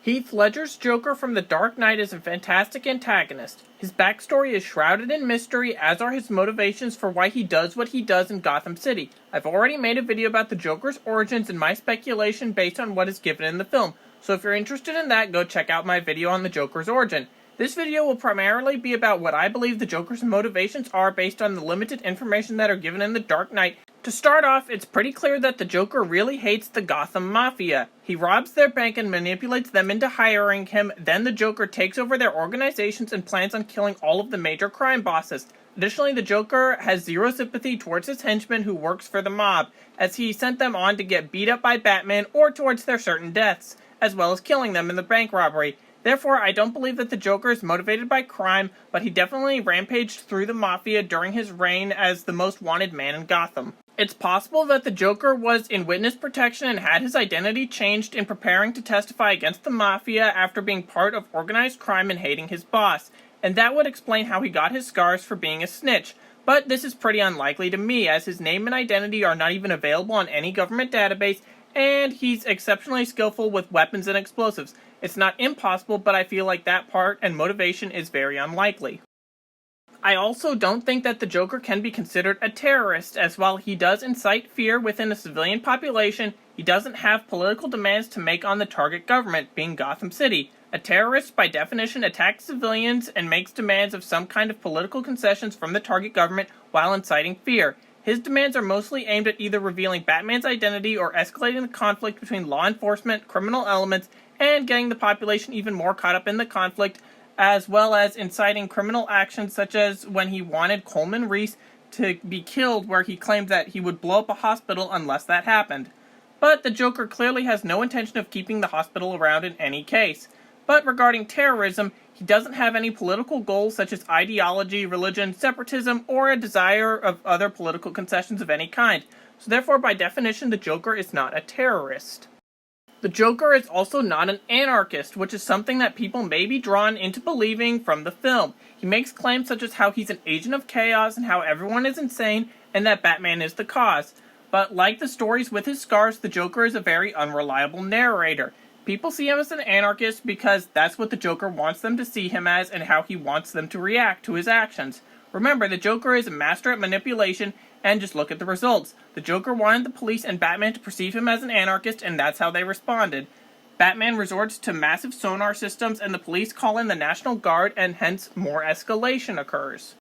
Heath Ledger's Joker from The Dark Knight is a fantastic antagonist. His backstory is shrouded in mystery, as are his motivations for why he does what he does in Gotham City. I've already made a video about the Joker's origins and my speculation based on what is given in the film, so if you're interested in that, go check out my video on the Joker's origin. This video will primarily be about what I believe the Joker's motivations are based on the limited information that are given in The Dark Knight. To start off, it's pretty clear that the Joker really hates the Gotham Mafia. He robs their bank and manipulates them into hiring him, then the Joker takes over their organizations and plans on killing all of the major crime bosses. Additionally, the Joker has zero sympathy towards his henchman who works for the mob, as he sent them on to get beat up by Batman or towards their certain deaths, as well as killing them in the bank robbery. Therefore, I don't believe that the Joker is motivated by crime, but he definitely rampaged through the Mafia during his reign as the most wanted man in Gotham. It's possible that the Joker was in witness protection and had his identity changed in preparing to testify against the Mafia after being part of organized crime and hating his boss, and that would explain how he got his scars for being a snitch. But this is pretty unlikely to me, as his name and identity are not even available on any government database, and he's exceptionally skillful with weapons and explosives. It's not impossible, but I feel like that part and motivation is very unlikely. I also don't think that the Joker can be considered a terrorist, as while he does incite fear within a civilian population, he doesn't have political demands to make on the target government, being Gotham City. A terrorist, by definition, attacks civilians and makes demands of some kind of political concessions from the target government while inciting fear. His demands are mostly aimed at either revealing Batman's identity or escalating the conflict between law enforcement, criminal elements, and getting the population even more caught up in the conflict, as well as inciting criminal actions such as when he wanted Coleman Reese to be killed, where he claimed that he would blow up a hospital unless that happened. But the Joker clearly has no intention of keeping the hospital around in any case. But regarding terrorism, he doesn't have any political goals such as ideology, religion, separatism, or a desire of other political concessions of any kind. So therefore, by definition, the Joker is not a terrorist. The Joker is also not an anarchist, which is something that people may be drawn into believing from the film. He makes claims such as how he's an agent of chaos and how everyone is insane and that Batman is the cause. But like the stories with his scars, the Joker is a very unreliable narrator. People see him as an anarchist because that's what the Joker wants them to see him as and how he wants them to react to his actions. Remember, the Joker is a master at manipulation, and just look at the results. The Joker wanted the police and Batman to perceive him as an anarchist, and that's how they responded. Batman resorts to massive sonar systems, and the police call in the National Guard, and hence more escalation occurs.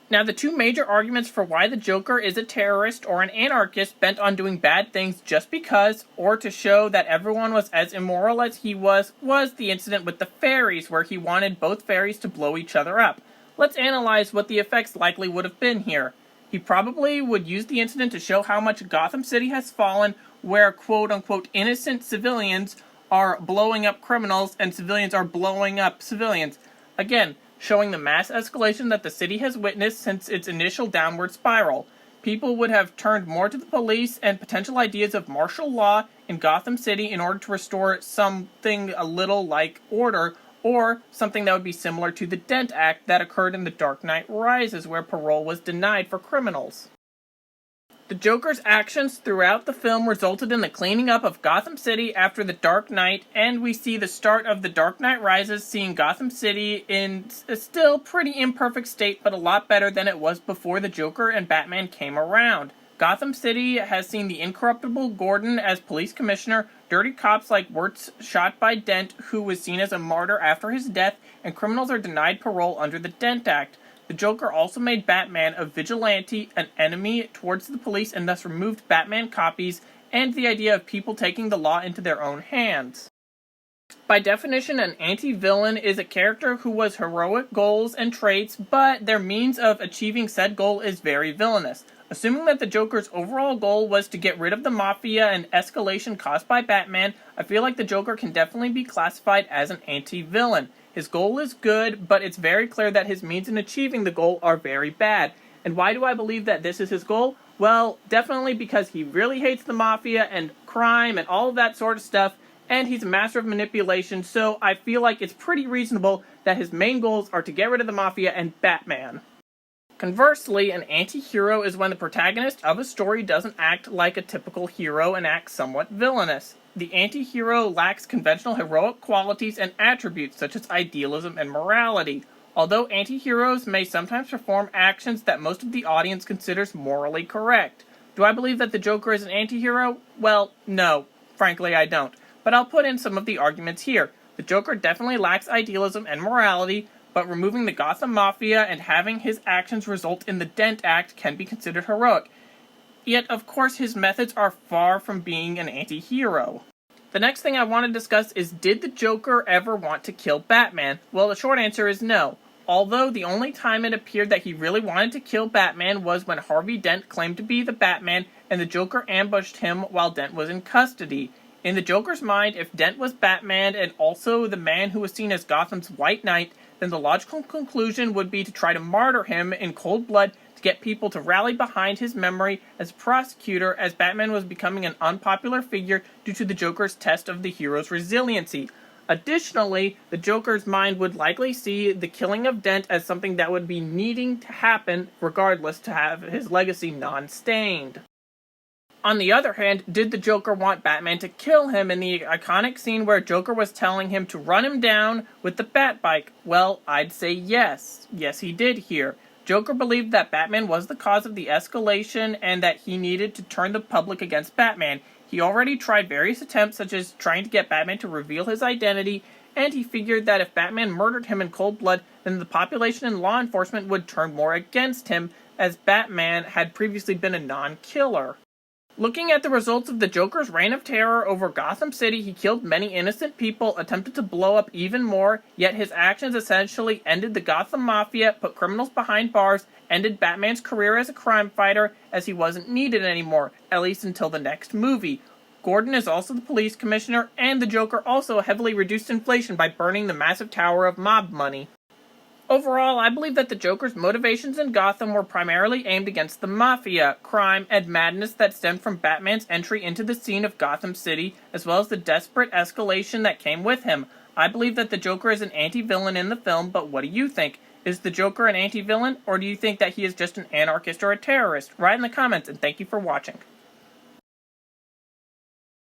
Now, the two major arguments for why the Joker is a terrorist or an anarchist bent on doing bad things just because, or to show that everyone was as immoral as he was the incident with the fairies, where he wanted both fairies to blow each other up. Let's analyze what the effects likely would have been here. He probably would use the incident to show how much Gotham City has fallen, where quote-unquote innocent civilians are blowing up criminals and civilians are blowing up civilians. Again, showing the mass escalation that the city has witnessed since its initial downward spiral. People would have turned more to the police and potential ideas of martial law in Gotham City in order to restore something a little like order, or something that would be similar to the Dent Act that occurred in The Dark Knight Rises, where parole was denied for criminals. The Joker's actions throughout the film resulted in the cleaning up of Gotham City after The Dark Knight, and we see the start of The Dark Knight Rises seeing Gotham City in a still pretty imperfect state, but a lot better than it was before the Joker and Batman came around. Gotham City has seen the incorruptible Gordon as police commissioner, dirty cops like Wirtz shot by Dent, who was seen as a martyr after his death, and criminals are denied parole under the Dent Act. The Joker also made Batman a vigilante, an enemy towards the police, and thus removed Batman copies and the idea of people taking the law into their own hands. By definition, an anti-villain is a character who has heroic goals and traits, but their means of achieving said goal is very villainous. Assuming that the Joker's overall goal was to get rid of the Mafia and escalation caused by Batman, I feel like the Joker can definitely be classified as an anti-villain. His goal is good, but it's very clear that his means in achieving the goal are very bad. And why do I believe that this is his goal? Well, definitely because he really hates the Mafia and crime and all of that sort of stuff, and he's a master of manipulation, so I feel like it's pretty reasonable that his main goals are to get rid of the Mafia and Batman. Conversely, an anti-hero is when the protagonist of a story doesn't act like a typical hero and acts somewhat villainous. the anti-hero lacks conventional heroic qualities and attributes such as idealism and morality. Although anti-heroes may sometimes perform actions that most of the audience considers morally correct. Do I believe that the Joker is an anti-hero? Well, no. Frankly, I don't. But I'll put in some of the arguments here. The Joker definitely lacks idealism and morality, but removing the Gotham Mafia and having his actions result in the Dent Act can be considered heroic. Yet, of course, his methods are far from being an anti-hero. The next thing I want to discuss is, did the Joker ever want to kill Batman? Well, the short answer is no. Although the only time it appeared that he really wanted to kill Batman was when Harvey Dent claimed to be the Batman and the Joker ambushed him while Dent was in custody. In the Joker's mind, if Dent was Batman and also the man who was seen as Gotham's White Knight, then the logical conclusion would be to try to martyr him in cold blood to get people to rally behind his memory as prosecutor, as Batman was becoming an unpopular figure due to the Joker's test of the hero's resiliency. Additionally, the Joker's mind would likely see the killing of Dent as something that would be needing to happen regardless to have his legacy non-stained. On the other hand, did the Joker want Batman to kill him in the iconic scene where Joker was telling him to run him down with the Batbike? Well, I'd say yes. Yes, he did here. Joker believed that Batman was the cause of the escalation and that he needed to turn the public against Batman. He already tried various attempts, such as trying to get Batman to reveal his identity, and he figured that if Batman murdered him in cold blood, then the population and law enforcement would turn more against him, as Batman had previously been a non-killer. Looking at the results of the Joker's reign of terror over Gotham City, he killed many innocent people, attempted to blow up even more, yet his actions essentially ended the Gotham Mafia, put criminals behind bars, ended Batman's career as a crime fighter, as he wasn't needed anymore, at least until the next movie. Gordon is also the police commissioner, and the Joker also heavily reduced inflation by burning the massive tower of mob money. Overall, I believe that the Joker's motivations in Gotham were primarily aimed against the Mafia, crime, and madness that stemmed from Batman's entry into the scene of Gotham City, as well as the desperate escalation that came with him. I believe that the Joker is an anti-villain in the film, but what do you think? Is the Joker an anti-villain, or do you think that he is just an anarchist or a terrorist? Write in the comments, and thank you for watching.